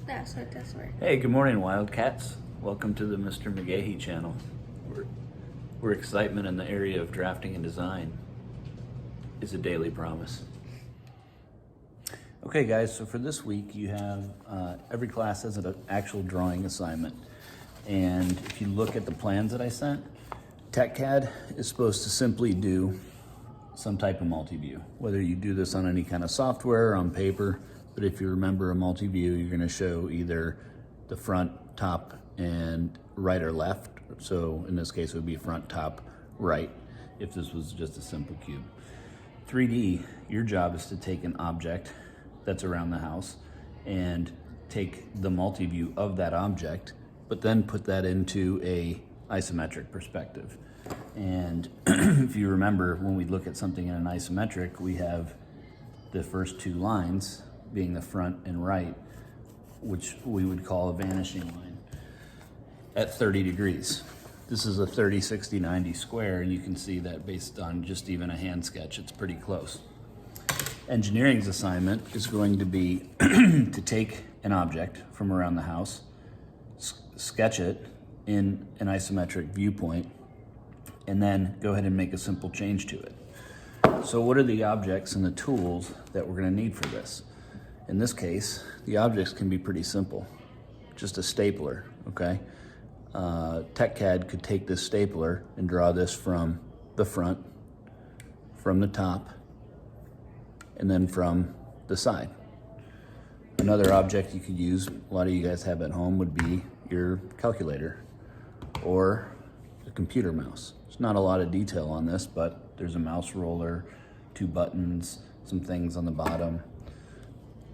That's what this works. Hey, good morning, Wildcats. Welcome to the Mr. McGahee channel, where excitement in the area of drafting and design is a daily promise. Okay, guys, so for this week, you have every class has an actual drawing assignment. And if you look at the plans that I sent, TechCAD is supposed to simply do some type of multi-view. Whether you do this on any kind of software or on paper, but if you remember a multi-view, you're gonna show either the front, top, and right or left. So in this case, it would be front, top, right, if this was just a simple cube. 3D, your job is to take an object that's around the house and take the multi-view of that object, but then put that into a isometric perspective. And if you remember, when we look at something in an isometric, we have the first two lines being the front and right, which we would call a vanishing line at 30 degrees. This is a 30, 60, 90 square, and you can see that based on just even a hand sketch, it's pretty close. Engineering's assignment is going to be to take an object from around the house, sketch it in an isometric viewpoint, and then go ahead and make a simple change to it. So what are the objects and the tools that we're going to need for this? In this case, the objects can be pretty simple. Just a stapler, okay? TechCAD could take this stapler and draw this from the front, from the top, and then from the side. Another object you could use, a lot of you guys have at home, would be your calculator or a computer mouse. There's not a lot of detail on this, but there's a mouse roller, two buttons, some things on the bottom,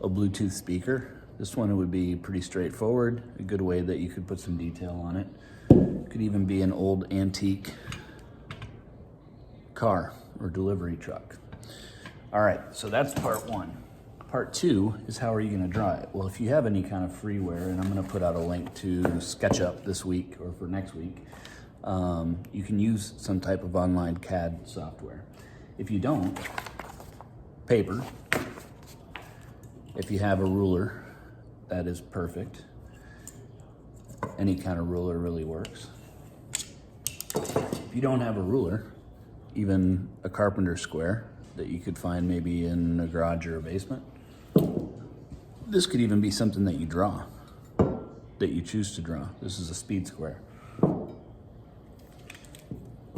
a Bluetooth speaker. This one would be pretty straightforward, a good way that you could put some detail on it. It could even be an old antique car or delivery truck. All right, so that's part one. Part two is how are you gonna draw it? Well, if you have any kind of freeware, and I'm gonna put out a link to SketchUp this week or for next week, you can use some type of online CAD software. If you don't, paper. If you have a ruler, that is perfect. Any kind of ruler really works. If you don't have a ruler, even a carpenter square that you could find maybe in a garage or a basement. This could even be something that you draw, that you choose to draw. This is a speed square.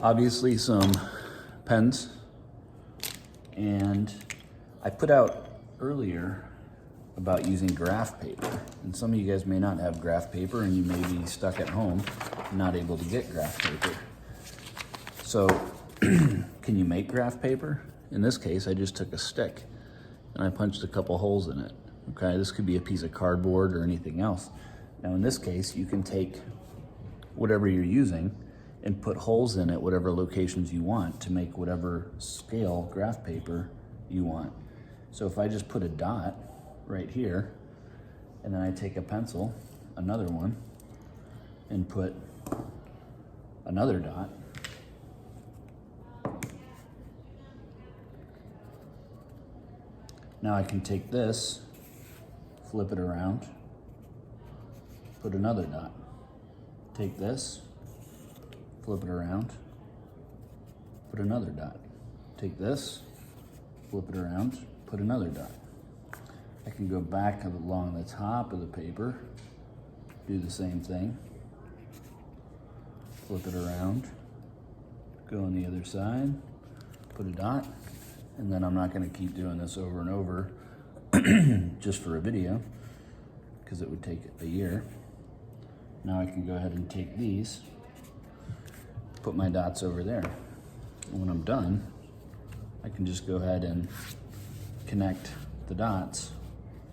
Obviously some pens, and I put out earlier about using graph paper, and some of you guys may not have graph paper and you may be stuck at home not able to get graph paper. So can you make graph paper? In this case, I just took a stick and I punched a couple holes in it. Okay, this could be a piece of cardboard or anything else. Now in this case, you can take whatever you're using and put holes in it, whatever locations you want, to make whatever scale graph paper you want. So if I just put a dot right here, and then I take a pencil, another one, and put another dot, now I can take this, flip it around, put another dot. Take this, flip it around, put another dot. Take this, flip it around, put another dot. I can go back along the top of the paper, do the same thing, flip it around, go on the other side, put a dot, and then I'm not going to keep doing this over and over just for a video, because it would take a year. Now I can go ahead and take these, put my dots over there. And when I'm done, I can just go ahead and connect the dots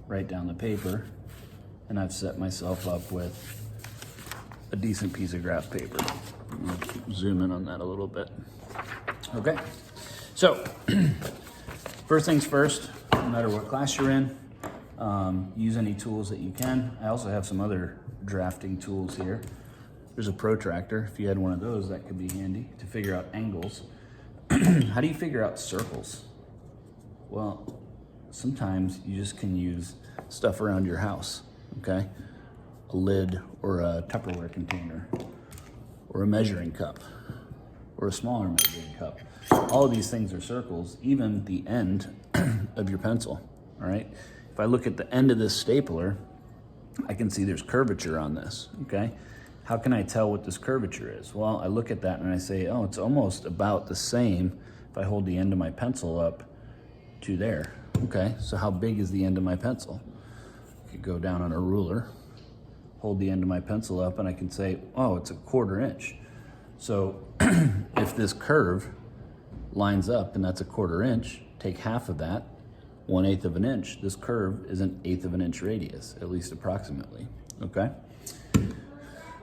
right down the paper, and I've set myself up with a decent piece of graph paper. I'm gonna zoom in on that a little bit. Okay, so first things first, no matter what class you're in, use any tools that you can. I also have some other drafting tools here. There's a protractor. If you had one of those, that could be handy to figure out angles. How do you figure out circles? Well, sometimes you just can use stuff around your house, okay? A lid or a Tupperware container or a measuring cup or a smaller measuring cup. All of these things are circles, even the end of your pencil, all right? If I look at the end of this stapler, I can see there's curvature on this, okay? How can I tell what this curvature is? Well, I look at that and I say, oh, it's almost about the same if I hold the end of my pencil up to there, okay? So how big is the end of my pencil? I could go down on a ruler, hold the end of my pencil up, and I can say, oh, it's a 1/4 inch. So if this curve lines up and that's a 1/4 inch, take half of that, 1/8 of an inch. This curve is an 1/8 of an inch radius, at least approximately, okay?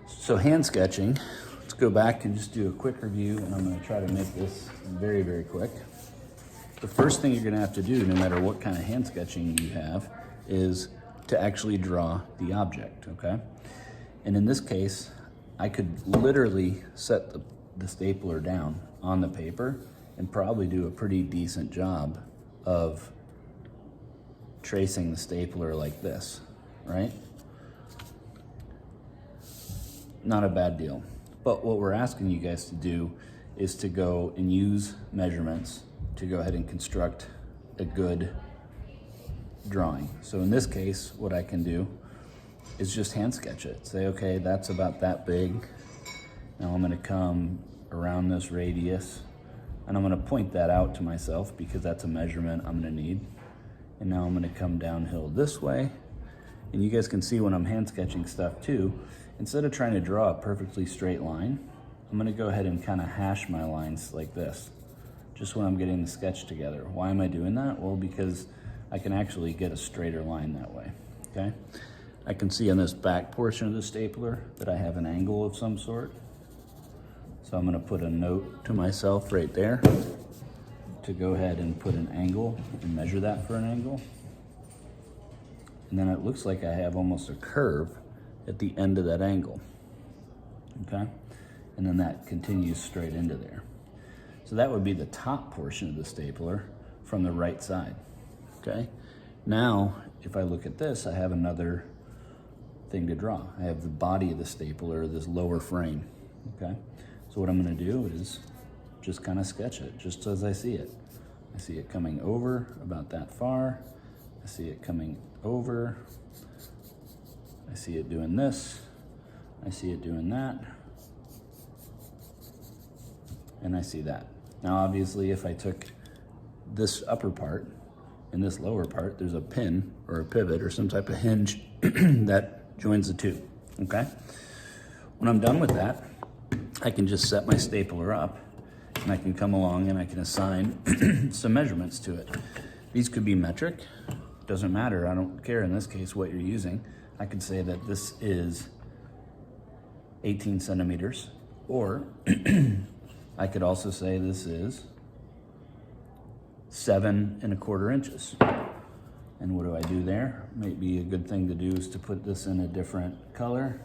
So hand sketching, let's go back and just do a quick review, and I'm gonna try to make this very, very quick. The first thing you're gonna have to do, no matter what kind of hand sketching you have, is to actually draw the object, okay? And in this case, I could literally set the stapler down on the paper and probably do a pretty decent job of tracing the stapler like this, right? Not a bad deal. But what we're asking you guys to do is to go and use measurements to go ahead and construct a good drawing. So in this case, what I can do is just hand sketch it. Say, okay, that's about that big. Now I'm gonna come around this radius and I'm gonna point that out to myself because that's a measurement I'm gonna need. And now I'm gonna come downhill this way. And you guys can see when I'm hand sketching stuff too, instead of trying to draw a perfectly straight line, I'm gonna go ahead and kind of hash my lines like this, just when I'm getting the sketch together. Why am I doing that? Well, because I can actually get a straighter line that way, okay? I can see on this back portion of the stapler that I have an angle of some sort. So I'm gonna put a note to myself right there to go ahead and put an angle and measure that for an angle. And then it looks like I have almost a curve at the end of that angle, okay? And then that continues straight into there. So that would be the top portion of the stapler from the right side, okay? Now, if I look at this, I have another thing to draw. I have the body of the stapler, this lower frame, okay? So what I'm gonna do is just kind of sketch it, just as I see it. I see it coming over about that far. I see it coming over. I see it doing this. I see it doing that. And I see that. Now, obviously, if I took this upper part and this lower part, there's a pin or a pivot or some type of hinge that joins the two, okay? When I'm done with that, I can just set my stapler up and I can come along and I can assign some measurements to it. These could be metric, doesn't matter, I don't care in this case what you're using. I could say that this is 18 centimeters, or I could also say this is 7 1/4 inches. And what do I do there? Maybe a good thing to do is to put this in a different color,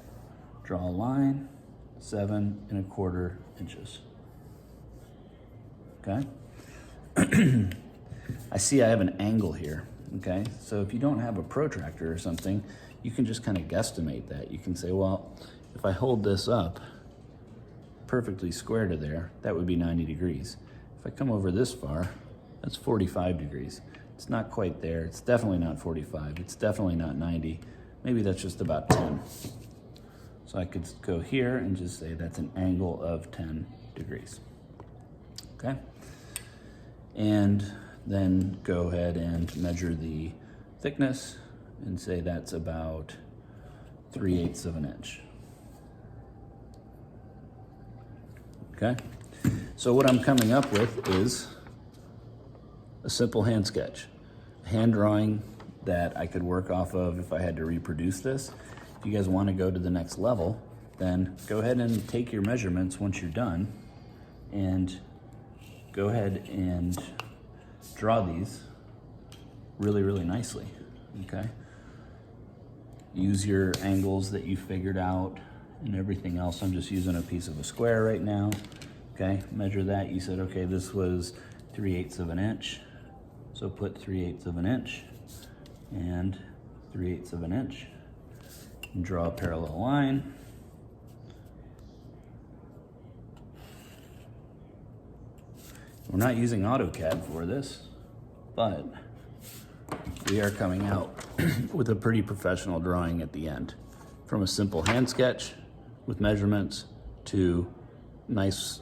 draw a line, 7 1/4 inches. Okay? I see I have an angle here, okay? So if you don't have a protractor or something, you can just kind of guesstimate that. You can say, well, if I hold this up perfectly square to there, that would be 90 degrees. If I come over this far, that's 45 degrees. It's not quite there. It's definitely not 45. It's definitely not 90. Maybe that's just about 10. So I could go here and just say that's an angle of 10 degrees. Okay? And then go ahead and measure the thickness and say that's about 3/8 of an inch. Okay? So what I'm coming up with is a simple hand sketch, a hand drawing that I could work off of if I had to reproduce this. If you guys want to go to the next level, then go ahead and take your measurements once you're done and go ahead and draw these really, really nicely, okay? Use your angles that you figured out and everything else. I'm just using a piece of a square right now, okay? Measure that. You said, okay, this was 3/8 of an inch. So put 3/8 of an inch and 3/8 of an inch. Draw a parallel line. We're not using AutoCAD for this, but we are coming out with a pretty professional drawing at the end. From a simple hand sketch with measurements to nice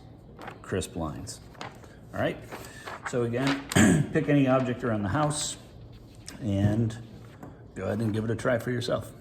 crisp lines. All right, so again, pick any object around the house and go ahead and give it a try for yourself.